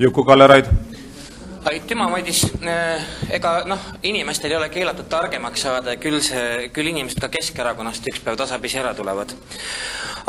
Juku-Kalle Raid. Aitüma, Madis. Ega inimestel ei ole keelatud targemaks saada, küll inimesed ka Keskerakonnast üks päev tasapisi ära tulevad.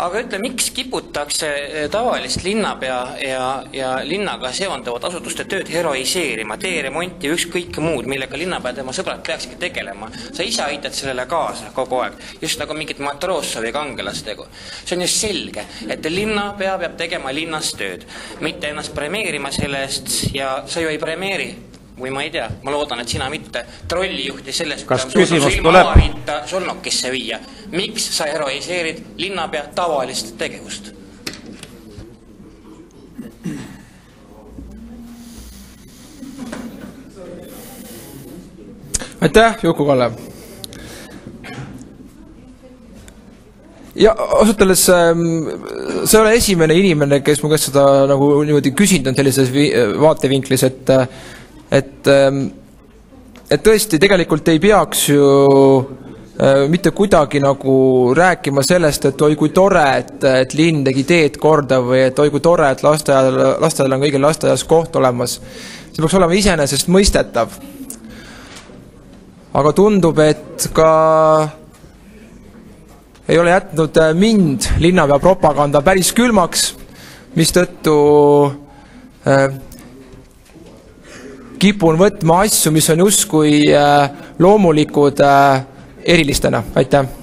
Aga ütle, miks kiputakse tavalist linnapea ja linnaga seonduvat asutuste tööd heroiseerima, teeremonti ja ükskõik muud, millega linnapea tema sõbrad peakski tegelema? Sa ise aitad sellele kaasa kogu aeg, just nagu mingit Matrossovi kangelastegu. See on just selge, et linnapea peab tegema linnas tööd, mitte ennast premeerima selle eest ja sa ju ei premeeri. Või ma ei tea, ma loodan, et sina mitte trollijuhti sellest, kas küsimus tuleb? Solnokisse viia. Miks sa heroiseerid linnapea tavalist tegevust? Aitäh, Juku-Kalle. Ja ausutelles sa ei ole esimene inimene, kes mu käest seda nagu niimoodi küsinud on sellises vaatevinklis, et tõesti tegelikult ei peaks ju mitte kuidagi nagu rääkima sellest, et oi kui tore, et linn tegi teed korda või et oi kui tore, et lasteajal on kõigil lasteaias koht olemas. See peaks olema iseenesest mõistetav. Aga tundub, et ka ei ole jätnud mind linnapea propaganda päris külmaks, mistõttu kipun võtma asju, mis on justkui loomulikud erilistena. Aitäh!